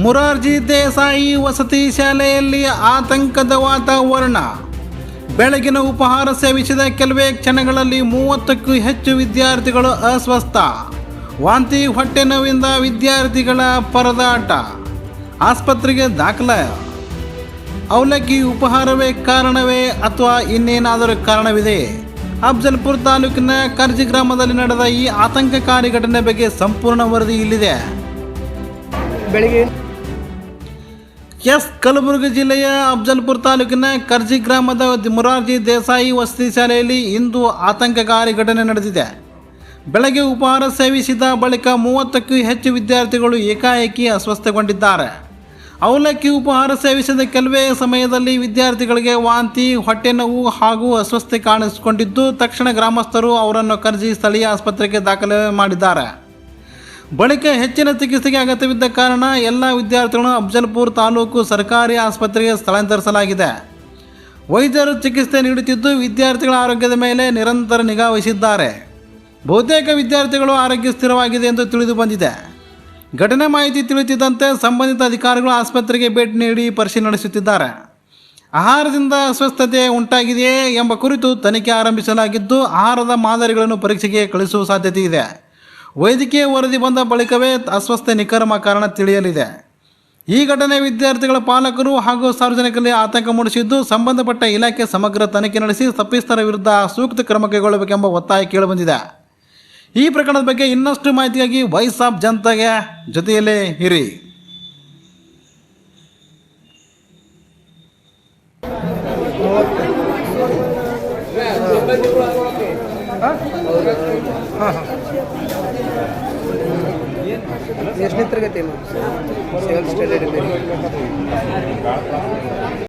ಮುರಾರ್ಜಿ ದೇಸಾಯಿ ವಸತಿ ಶಾಲೆಯಲ್ಲಿ ಆತಂಕದ ವಾತಾವರಣ. ಬೆಳಗಿನ ಉಪಹಾರ ಸೇವಿಸಿದ ಕೆಲವೇ ಕ್ಷಣಗಳಲ್ಲಿ 30ಕ್ಕೂ ಹೆಚ್ಚು ವಿದ್ಯಾರ್ಥಿಗಳು ಅಸ್ವಸ್ಥ. ವಾಂತಿ ಹೊಟ್ಟೆ ನೋವಿಂದ ವಿದ್ಯಾರ್ಥಿಗಳ ಪರದಾಟ. ಆಸ್ಪತ್ರೆಗೆ ದಾಖಲ. ಅವಲಕ್ಕಿ ಉಪಹಾರವೇ ಕಾರಣವೇ ಅಥವಾ ಇನ್ನೇನಾದರೂ ಕಾರಣವಿದೆ? ಅಫ್ಜಲ್ಪುರ ತಾಲೂಕಿನ ಕರ್ಜಿ ಗ್ರಾಮದಲ್ಲಿ ನಡೆದ ಈ ಆತಂಕಕಾರಿ ಘಟನೆ ಬಗ್ಗೆ ಸಂಪೂರ್ಣ ವರದಿ ಇಲ್ಲಿದೆ. ಬೆಳಗ್ಗೆ ಕಲಬುರಗಿ ಜಿಲ್ಲೆಯ ಅಫ್ಜಲ್ಪುರ ತಾಲೂಕಿನ ಕರ್ಜಿ ಗ್ರಾಮದ ಮುರಾರ್ಜಿ ದೇಸಾಯಿ ವಸತಿ ಶಾಲೆಯಲ್ಲಿ ಇಂದು ಆತಂಕಕಾರಿ ಘಟನೆ ನಡೆದಿದೆ. ಬೆಳಗ್ಗೆ ಉಪಹಾರ ಸೇವಿಸಿದ ಬಳಿಕ 30ಕ್ಕೂ ಹೆಚ್ಚು ವಿದ್ಯಾರ್ಥಿಗಳು ಏಕಾಏಕಿ ಅಸ್ವಸ್ಥಗೊಂಡಿದ್ದಾರೆ. ಅವಲಕ್ಕಿ ಉಪಹಾರ ಸೇವಿಸಿದ ಕೆಲವೇ ಸಮಯದಲ್ಲಿ ವಿದ್ಯಾರ್ಥಿಗಳಿಗೆ ವಾಂತಿ, ಹೊಟ್ಟೆ ನೋವು ಹಾಗೂ ಅಸ್ವಸ್ಥತೆ ಕಾಣಿಸಿಕೊಂಡಿದ್ದು, ತಕ್ಷಣ ಗ್ರಾಮಸ್ಥರು ಅವರನ್ನು ಕರ್ಜಿ ಸ್ಥಳೀಯ ಆಸ್ಪತ್ರೆಗೆ ದಾಖಲೆ ಮಾಡಿದ್ದಾರೆ. ಬಳಿಕ ಹೆಚ್ಚಿನ ಚಿಕಿತ್ಸೆಗೆ ಅಗತ್ಯವಿದ್ದ ಕಾರಣ ಎಲ್ಲ ವಿದ್ಯಾರ್ಥಿಗಳನ್ನು ಅಫ್ಜಲ್ಪುರ ತಾಲೂಕು ಸರ್ಕಾರಿ ಆಸ್ಪತ್ರೆಗೆ ಸ್ಥಳಾಂತರಿಸಲಾಗಿದೆ. ವೈದ್ಯರು ಚಿಕಿತ್ಸೆ ನೀಡುತ್ತಿದ್ದು, ವಿದ್ಯಾರ್ಥಿಗಳ ಆರೋಗ್ಯದ ಮೇಲೆ ನಿರಂತರ ನಿಗಾ ವಹಿಸಿದ್ದಾರೆ. ಬಹುತೇಕ ವಿದ್ಯಾರ್ಥಿಗಳು ಆರೋಗ್ಯ ಸ್ಥಿರವಾಗಿದೆ ಎಂದು ತಿಳಿದು ಬಂದಿದೆ. ಘಟನೆ ಮಾಹಿತಿ ತಿಳಿಯುತ್ತಿದ್ದಂತೆ ಸಂಬಂಧಿತ ಅಧಿಕಾರಿಗಳು ಆಸ್ಪತ್ರೆಗೆ ಭೇಟಿ ನೀಡಿ ಪರಿಶೀಲನೆ ನಡೆಸುತ್ತಿದ್ದಾರೆ. ಆಹಾರದಿಂದ ಅಸ್ವಸ್ಥತೆ ಉಂಟಾಗಿದೆಯೇ ಎಂಬ ಕುರಿತು ತನಿಖೆ ಆರಂಭಿಸಲಾಗಿದ್ದು, ಆಹಾರದ ಮಾದರಿಗಳನ್ನು ಪರೀಕ್ಷೆಗೆ ಕಳಿಸುವ ಸಾಧ್ಯತೆ ಇದೆ. ವೈದ್ಯಕೀಯ ವರದಿ ಬಂದ ಬಳಿಕವೇ ಅಸ್ವಸ್ಥತೆ ನಿಖರ ಕಾರಣ ತಿಳಿಯಲಿದೆ. ಈ ಘಟನೆ ವಿದ್ಯಾರ್ಥಿಗಳ ಪಾಲಕರು ಹಾಗೂ ಸಾರ್ವಜನಿಕರಲ್ಲಿ ಆತಂಕ ಮೂಡಿಸಿದ್ದು, ಸಂಬಂಧಪಟ್ಟ ಇಲಾಖೆ ಸಮಗ್ರ ತನಿಖೆ ನಡೆಸಿ ತಪ್ಪಿಸ್ಥರ ವಿರುದ್ಧ ಸೂಕ್ತ ಕ್ರಮ ಕೈಗೊಳ್ಳಬೇಕೆಂಬ ಒತ್ತಾಯ ಕೇಳಿಬಂದಿದೆ. ಈ ಪ್ರಕರಣದ ಬಗ್ಗೆ ಇನ್ನಷ್ಟು ಮಾಹಿತಿಗಾಗಿ ವಾಯ್ಸ್ ಆಫ್ ಜನತಾಗೆ ಜೊತೆಯಲ್ಲೇ ಇರಿ. ಎಷ್ಟನೇ ತರಗತಿ? 7th standard.